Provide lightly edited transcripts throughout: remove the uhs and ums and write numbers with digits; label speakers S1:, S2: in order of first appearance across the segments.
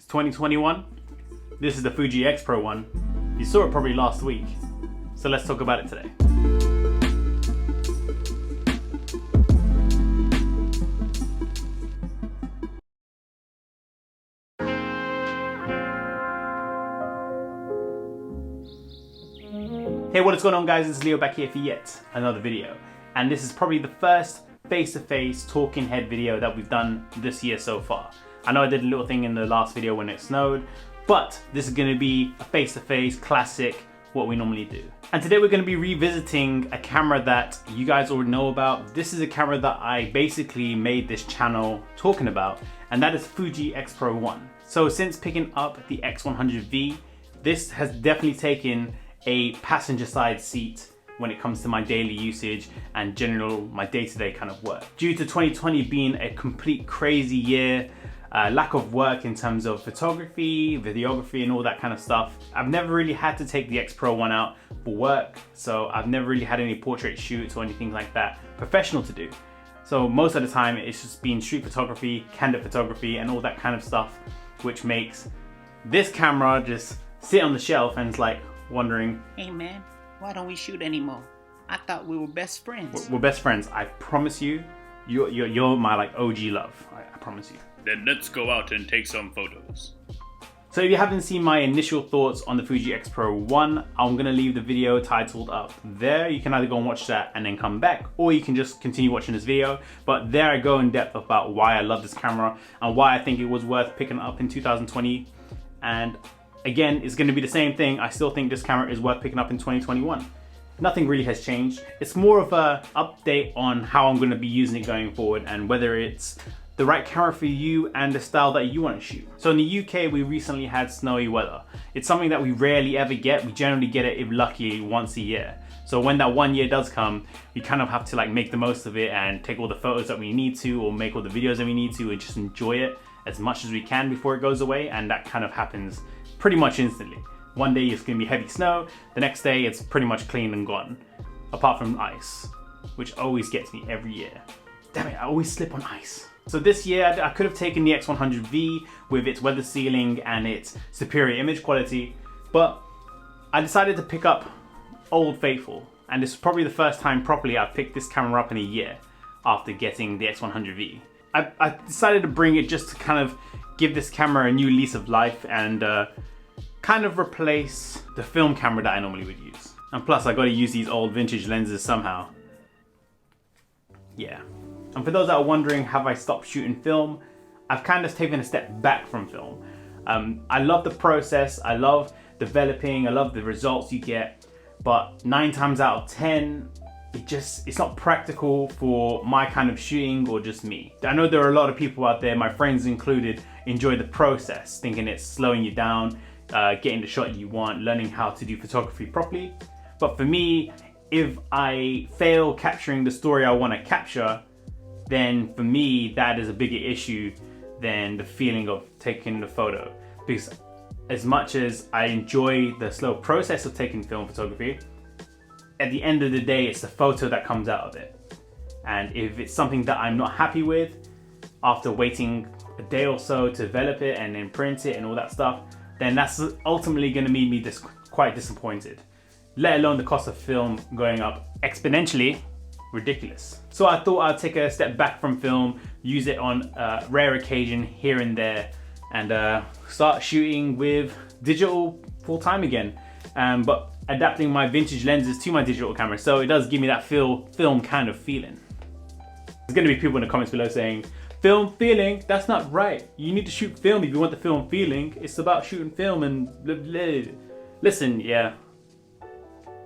S1: It's 2021. This is the Fuji X Pro one. You saw it probably last week. So let's talk about it today. Hey, what is going on guys? It's Leo back here for yet another video. And this is probably the first face-to-face talking head video that we've done this year so far. I know I did a little thing in the last video when it snowed, but this is going to be a face-to-face classic, what we normally do. And today we're going to be revisiting a camera that you guys already know about. This is a camera that I basically made this channel talking about, and that is Fuji X Pro 1. So since picking up the X100V, this has definitely taken a passenger side seat when it comes to my daily usage and general my day-to-day kind of work. Due to 2020 being a complete crazy year, lack of work in terms of photography, videography and all that kind of stuff, I've never really had to take the X Pro 1 out for work, so I've never really had any portrait shoots or anything like that professional to do. So most of the time it's just been street photography, candid photography and all that kind of stuff, which makes this camera just sit on the shelf and it's like wondering,
S2: hey man, why don't we shoot anymore? I thought we were best friends.
S1: We're best friends. I promise you, you're my like OG love. I promise you.
S3: Then let's go out and take some photos.
S1: So if you haven't seen my initial thoughts on the Fuji X Pro 1, I'm gonna leave the video titled up there. You can either go and watch that and then come back, or you can just continue watching this video. But there I go in depth about why I love this camera and why I think it was worth picking up in 2020. And again, it's going to be the same thing. I still think this camera is worth picking up in 2021. Nothing really has changed. It's more of an update on how I'm going to be using it going forward and whether it's the right camera for you and the style that you want to shoot. So in the UK, we recently had snowy weather. It's something that we rarely ever get. We generally get it, if lucky, once a year. So when that 1 year does come, we kind of have to like make the most of it and take all the photos that we need to, or make all the videos that we need to, and just enjoy it as much as we can before it goes away. And that kind of happens pretty much instantly. One day it's gonna be heavy snow, the next day it's pretty much clean and gone. Apart from ice, which always gets me every year. Damn it, I always slip on ice. So this year I could have taken the X100V with its weather sealing and its superior image quality, but I decided to pick up Old Faithful. And this is probably the first time properly I've picked this camera up in a year after getting the X100V. I decided to bring it just to kind of give this camera a new lease of life and kind of replace the film camera that I normally would use. And plus I gotta use these old vintage lenses somehow. Yeah. And for those that are wondering, have I stopped shooting film? I've kind of taken a step back from film. I love the process, I love developing, I love the results you get, but 9 times out of 10, it's not practical for my kind of shooting or just me. I know there are a lot of people out there, my friends included, enjoy the process, thinking it's slowing you down, getting the shot you want, learning how to do photography properly. But for me, if I fail capturing the story I want to capture, then for me that is a bigger issue than the feeling of taking the photo. Because as much as I enjoy the slow process of taking film photography, at the end of the day it's the photo that comes out of it. And if it's something that I'm not happy with, after waiting a day or so to develop it and then print it and all that stuff, then that's ultimately going to make me quite disappointed. Let alone the cost of film going up exponentially. Ridiculous. So I thought I'd take a step back from film, use it on a rare occasion here and there, and start shooting with digital full time again. But adapting my vintage lenses to my digital camera, so it does give me that film kind of feeling. There's going to be people in the comments below saying, film feeling, that's not right. You need to shoot film if you want the film feeling. It's about shooting film and blah, blah. Listen, yeah,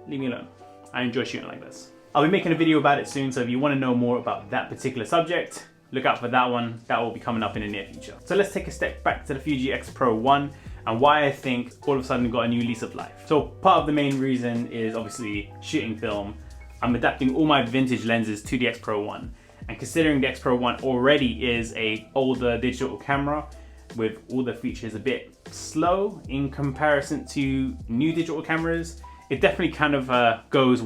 S1: leave me alone. I enjoy shooting like this. I'll be making a video about it soon, so if you want to know more about that particular subject, look out for that one. That will be coming up in the near future. So let's take a step back to the Fuji X Pro 1 and why I think all of a sudden got a new lease of life. So part of the main reason is obviously shooting film. I'm adapting all my vintage lenses to the X Pro 1. And considering the X Pro 1 already is a older digital camera with all the features a bit slow in comparison to new digital cameras, it definitely kind of goes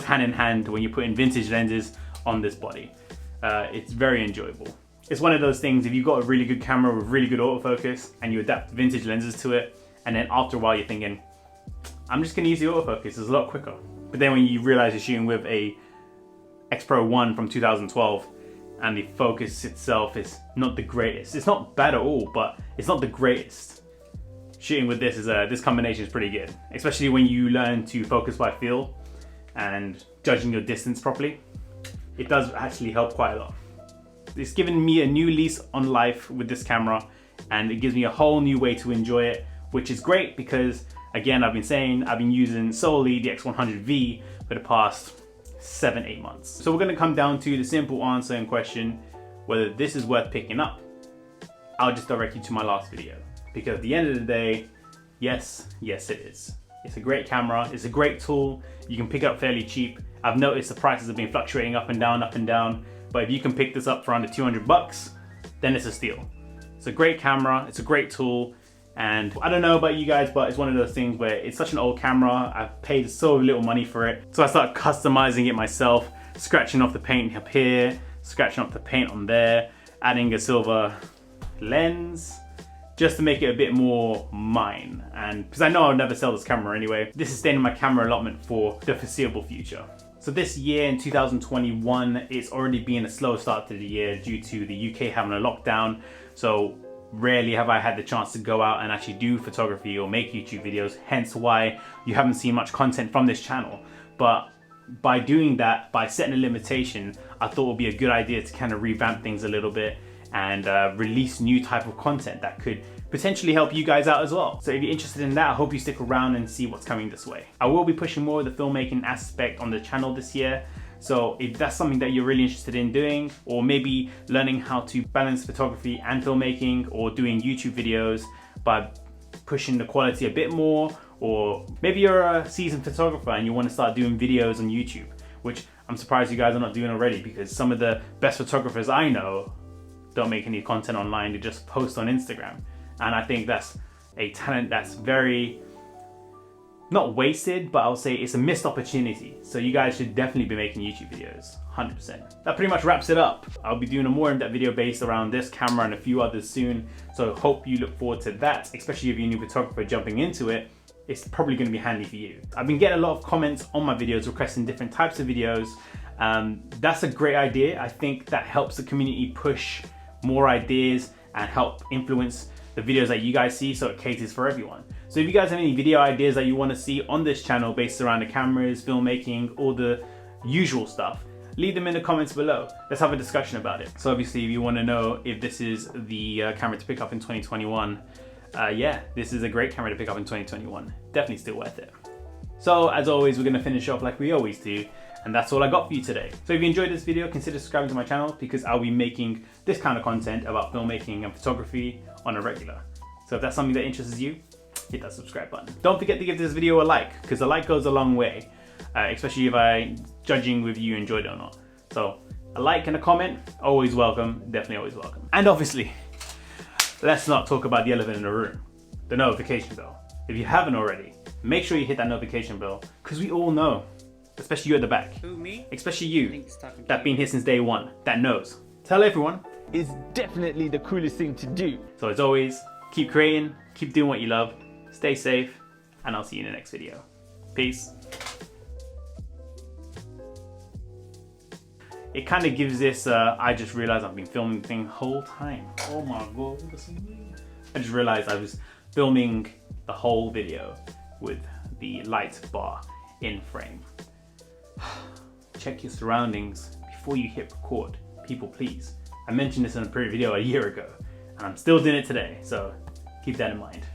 S1: hand in hand when you're putting vintage lenses on this body. It's very enjoyable. It's one of those things, if you've got a really good camera with really good autofocus and you adapt vintage lenses to it, and then after a while you're thinking, I'm just gonna use the autofocus, it's a lot quicker. But then when you realize you're shooting with a X Pro 1 from 2012 and the focus itself is not the greatest. It's not bad at all, but it's not the greatest. Shooting with this this combination is pretty good, especially when you learn to focus by feel and judging your distance properly. It does actually help quite a lot. It's given me a new lease on life with this camera, and it gives me a whole new way to enjoy it, which is great because, again, I've been using solely the X100V for the past 7-8 months. So we're gonna come down to the simple answer and question whether this is worth picking up. I'll just direct you to my last video, because at the end of the day, yes it is. It's a great camera, it's a great tool, you can pick it up fairly cheap. I've noticed the prices have been fluctuating up and down, but if you can pick this up for under 200 bucks, then it's a steal. It's a great camera, it's a great tool, and I don't know about you guys, but it's one of those things where it's such an old camera, I've paid so little money for it, so I started customizing it myself, scratching off the paint up here, scratching off the paint on there, adding a silver lens, just to make it a bit more mine. And because I know I'll never sell this camera anyway, this is staying in my camera allotment for the foreseeable future. So this year in 2021, it's already been a slow start to the year due to the UK having a lockdown. So rarely have I had the chance to go out and actually do photography or make YouTube videos, hence why you haven't seen much content from this channel. But by doing that, by setting a limitation, I thought it would be a good idea to kind of revamp things a little bit and release new type of content that could potentially help you guys out as well. So if you're interested in that, I hope you stick around and see what's coming this way. I will be pushing more of the filmmaking aspect on the channel this year. So if that's something that you're really interested in doing, or maybe learning how to balance photography and filmmaking, or doing YouTube videos by pushing the quality a bit more, or maybe you're a seasoned photographer and you want to start doing videos on YouTube, which I'm surprised you guys are not doing already, because some of the best photographers I know don't make any content online, they just post on Instagram. And I think that's a talent that's very, not wasted, but I'll say it's a missed opportunity. So you guys should definitely be making YouTube videos, 100%. That pretty much wraps it up. I'll be doing a more in-depth video based around this camera and a few others soon. So hope you look forward to that, especially if you're a new photographer jumping into it. It's probably gonna be handy for you. I've been getting a lot of comments on my videos requesting different types of videos. That's a great idea. I think that helps the community push more ideas and help influence the videos that you guys see, so it caters for everyone. So if you guys have any video ideas that you want to see on this channel based around the cameras, filmmaking, all the usual stuff, leave them in the comments below. Let's have a discussion about it. So obviously if you want to know if this is the camera to pick up in 2021, yeah, this is a great camera to pick up in 2021. Definitely still worth it. So as always, we're going to finish off like we always do, and that's all I got for you today. So if you enjoyed this video, consider subscribing to my channel, because I'll be making this kind of content about filmmaking and photography on a regular. So if that's something that interests you, hit that subscribe button. Don't forget to give this video a like, because a like goes a long way, especially if I'm judging whether you enjoyed it or not. So a like and a comment, always welcome, definitely always welcome. And obviously, let's not talk about the elephant in the room, the notification bell. If you haven't already, make sure you hit that notification bell, because we all know, especially you at the back.
S2: Who, me?
S1: Especially you, that been here since day one, that knows. Tell everyone.
S4: It's definitely the coolest thing to do.
S1: So as always, keep creating, keep doing what you love, stay safe, and I'll see you in the next video. Peace. It kind of gives this, I just realized I've been filming the thing the whole time. Oh my god. I just realized I was filming the whole video with the light bar in frame. Check your surroundings before you hit record. People, please. I mentioned this in a previous video a year ago, and I'm still doing it today, so keep that in mind.